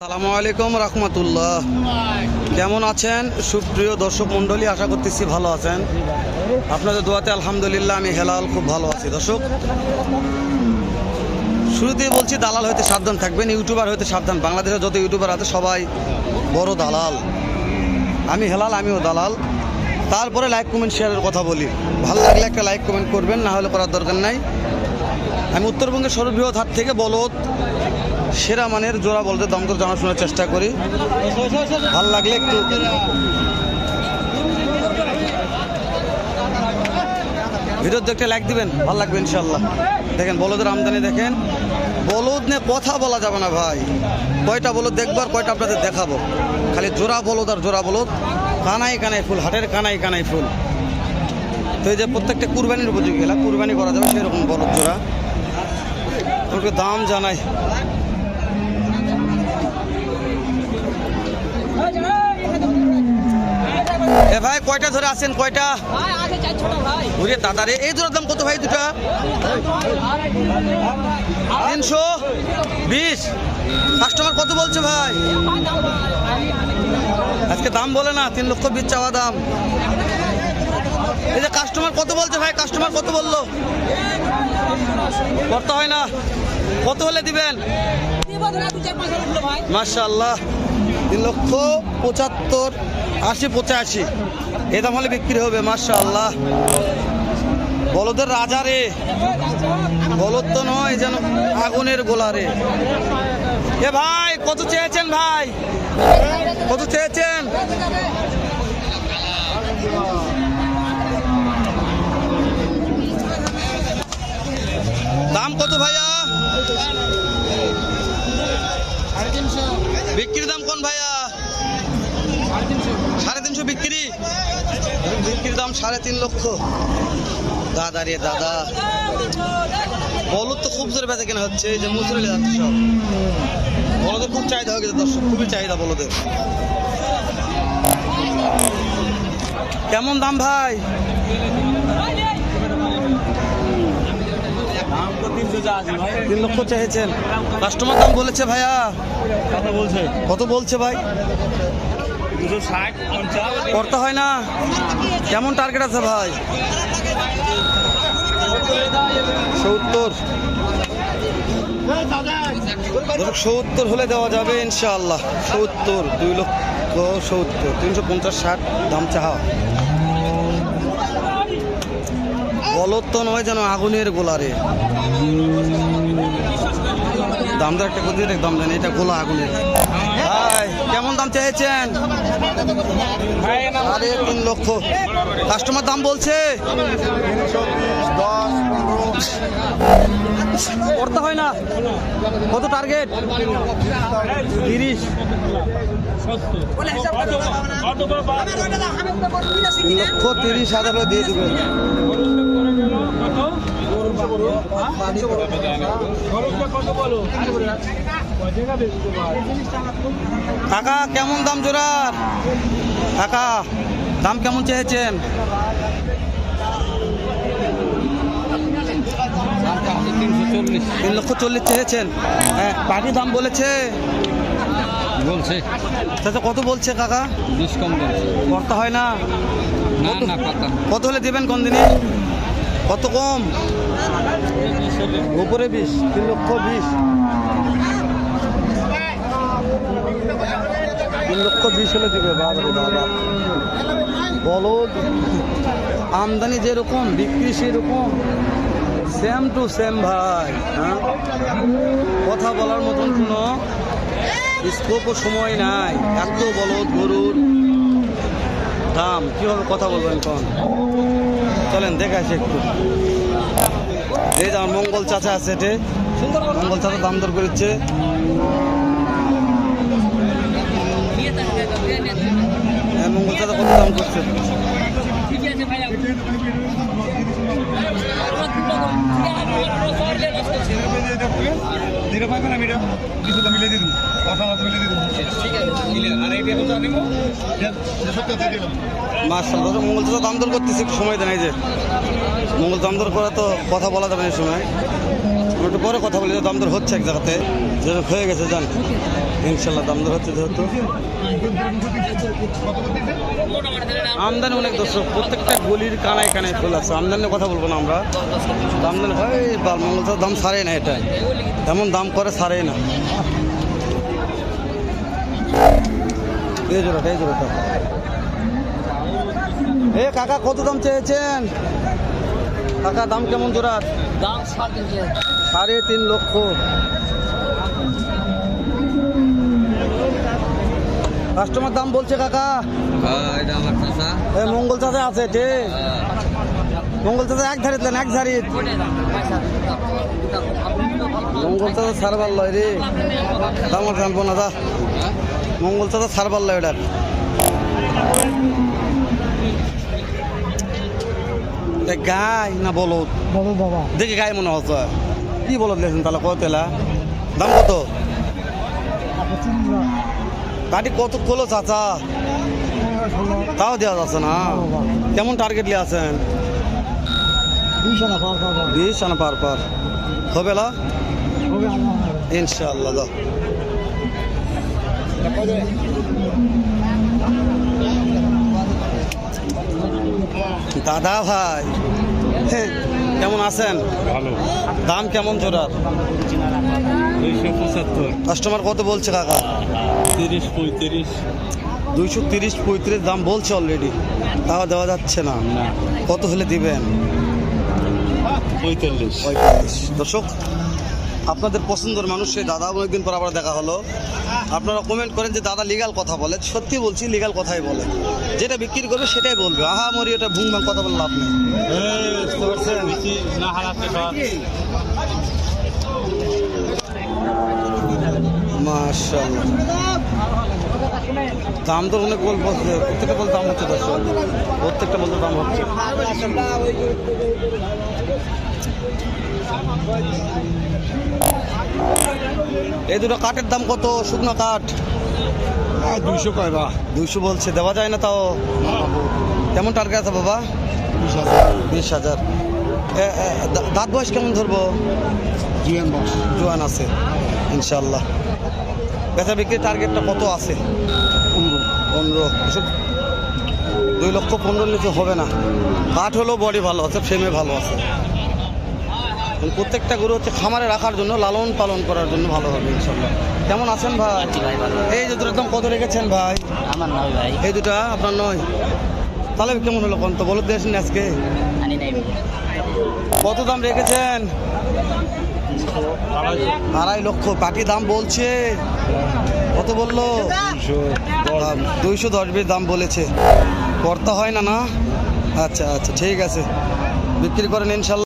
আসসালামু আলাইকুম রহমতুল্লাহ। কেমন আছেন সুপ্রিয় দর্শক মণ্ডলী? আশা করতেছি ভালো আছেন। আপনাদের দোয়াতে আলহামদুলিল্লাহ আমি হেলাল খুব ভালো আছি। দর্শক, শুরুতেই বলছি দালাল হইতে সাবধান থাকবেন, ইউটিউবার হইতে সাবধান। বাংলাদেশের যত ইউটিউবার আছে সবাই বড় দালাল। আমি হেলাল, আমিও দালাল। তারপরে লাইক কমেন্ট শেয়ারের কথা বলি। ভালো লাগলে একটা লাইক কমেন্ট করবেন, না হলে করার দরকার নাই। আমি উত্তরবঙ্গের সর্ববৃহৎ হাট থেকে বলদ, সেরা মানের জোড়া বলদের দাম করে জানাশোনার চেষ্টা করি। ভালো লাগলে একটু ভিডিও দেখতে লাইক দিবেন, ভালো লাগবে ইনশাল্লাহ। দেখেন বলদের আমদানি দেখেন। বলদ নিয়ে কথা বলা যাবে না ভাই। কয়টা বলদ দেখবার, কয়টা আপনাদের দেখাবো। খালি জোড়া বলদ আর জোড়া বলদ, কানাই কানাই ফুল, হাটের কানাই কানাই ফুল। তো এই যে প্রত্যেকটা কুরবানির উপযোগী এলা, কুরবানি করা যাবে সেরকম বলদ জোড়া। ওকে দাম জানাই। এ ভাই কয়টা ধরে আছেন? কয়টা ঘুরে দাদারে? এই জোড়ার দাম কত ভাই? দুটা 320। কাস্টমার কত বলছে ভাই? আজকে দাম বলে না, 3,20,000 চাওয়া দাম। এই যে কাস্টমার কত বলছে ভাই? কাস্টমার কত বললো? করতে হয় না, কত হলে দিবেন? মাশাআল্লাহ, 3,75,000, 80, 85 এ দাম হলে বিক্রি হবে। মাশাআল্লাহ, বলদের রাজা রে। বলদ তো নয়, যেন আগুনের গোলা রে। এ ভাই কত চেয়েছেন ভাই? কত চেয়েছেন? দাম কত ভাইয়া? 350। বিক্রির দাম কোন ভাইয়া? 350 বিক্রি। বিক্রির দাম 3.5 লক্ষ। দাদা রে দাদা, বলদ তো খুব জোরে বেচা কেনা হচ্ছে। এই যে মুসুরে যাচ্ছে সব। বলদের খুব চাহিদা হয়ে গেছে দর্শক, খুবই চাহিদা বলদের। কেমন দাম ভাই? 3 লক্ষ চেয়েছেন। কাস্টমার দাম বলেছে ভাইয়া? কত বলছে ভাই? 260, 50 করতে হয় না? কেমন টার্গেট আছে ভাই? 70। 70 হলে দেওয়া যাবে ইনশাআল্লাহ। 70, 2,70,000, 350, 60 দাম চাহা। বলদ তো নয়, যেন আগুনের গোলারে। দামদার একটা কোথায় দাম জানি, এটা গোলা আগুনের। ভাই কেমন দাম চেয়েছেন? 3.5 লক্ষ। কাস্টমার দাম বলছে? করতে হয় না? কত টার্গেট? 30। 3,30,000 দিয়ে দেবেন। কাকা কেমন দাম জোড়ার? কাকা দাম কেমন চেয়েছেন? 3,40,000 চেয়েছেন। হ্যাঁ, পার্টি দাম বলেছে? চাচা কত বলছে কাকা? 20 কম বলছে। করতে হয় না? কত হলে দেবেন কোন দিনে? কত কম? উপরে 20, 3,20,000। 3,20,000 হলে দিবে। বাবারে বাবা, বলদ আমদানি যেরকম, বিক্রি সেরকম, সেম টু সেম ভাই। হ্যাঁ, কথা বলার মতন কোনো স্কোপ ও সময় নাই। এত বলদ গরুর দাম কীভাবে কথা বলবেন কোন? চলেন দেখাচ্ছি একটু। এই যে আমার মঙ্গল চাচা আছে, এটে মঙ্গল চাচা দাম দর করেছে। হ্যাঁ, মঙ্গল চাচা কত দাম করছে? মাশাআল্লাহ, মঙ্গল চাচা দাম দর করতেছে, একটু সময় দেন। এই যে মঙ্গল দাম দর করা তো কথা বলা যাবে না এই সময়। একটু পরে কথা বলি, দাম দর হচ্ছে এক জায়গাতে, যেহেতু হয়ে গেছে জান ইনশাল্লাহ দাম দর হচ্ছে যেহেতু। আমদানি অনেক দর্শক, প্রত্যেকটা গলির কানায় কানায় ফুল আছে। আমদানির কথা বলবো না আমরা, আমদানি হয় বালমঙ্গলতার দাম ছাড়ে না, এটা এমন দাম করে ছাড়েই না। এই জোড়াটা এ কাকা কত দাম চেয়েছেন? কাকা দাম কেমন জোড়ার? দাম 3.5 লক্ষ। কাস্টমার দাম বলছে কাকা। এটা আমার চাচা। এ মঙ্গল চাচা আছে ঠিক, মঙ্গল চাচা এক ধারিত নেন, এক ধারিত মঙ্গল চাচা সারবার লয় রে, দাম আর জানবো না দা, মঙ্গল চাচা সারবার লয় ওটার। গাই না বলদ? বাবা দেখি গাই মনে হচ্ছে, কি বলদ লেছেন তাহলে কত তেলা দাম কত? গাড়ি কত কলো চাচা? তাও দেওয়া যাচ্ছে না। কেমন টার্গেট নিয়ে আছেন? 20 আনা পার হবে না ইনশাআল্লাহ। দাও দাদা ভাই, কেমন আছেন? ভালো। দাম কেমন জোড়ার? 275, কাস্টমার কত বলছে কাকা? 30, 35। 230-35 দাম বলছে অলরেডি, তাও দেওয়া যাচ্ছে না। কত হলে দিবেন? 45। দর্শক, আপনাদের পছন্দের মানুষ সেই দাদা অনেকদিন পর আবার দেখা হলো। আপনারা কমেন্ট করেন যে দাদা লিগাল কথা বলে, সত্যি বলছি লিগাল কথাই বলে, যেটা বিক্রি করবে সেটাই বলবে। আহা মরি এটা ভুং ভাং কথা বলে লাভ নেই, বুঝতে পারছেন? না হারাতে সব। মাশাআল্লাহ, দাম তো অনেক বলছে, প্রত্যেকটা বলতে দাম হচ্ছে দর্শক, প্রত্যেকটা বলতে দাম হচ্ছে। এই দুটো কাঠের দাম কত? শুকনো কাঠ 200 কয় বা 200 বলছে, দেওয়া যায় না তাও? কেমন টার্গেট আছে বাবা? 20,000। দাঁত বয়স কেমন ধরবো? জোয়ান আছে ইনশাল্লাহ। বেচা বিক্রির টার্গেটটা কত আছে? 15। 2,15,000 নিচে হবে না। কাঠ হলেও বডি ভালো আছে, ফ্রেমে ভালো আছে। প্রত্যেকটা গরু হচ্ছে খামারে রাখার জন্য, লালন পালন করার জন্য ভালো হবে ইনশাল্লাহ। কেমন আছেন ভাই? এই যে দুটোর দাম কত রেখেছেন ভাই? আমার নয় ভাই। এই দুটা আপনার নয়? তাহলে কেমন হলো কোন তো বলে দিয়েছেন আজকে? কত দাম রেখেছেন? 2.5 লক্ষ। পাটি দাম বলছে কত বললো? 210 দাম বলেছে। কর্তা হয় না না? আচ্ছা ঠিক আছে, বিক্রি করেন ইনশাল্লাহ।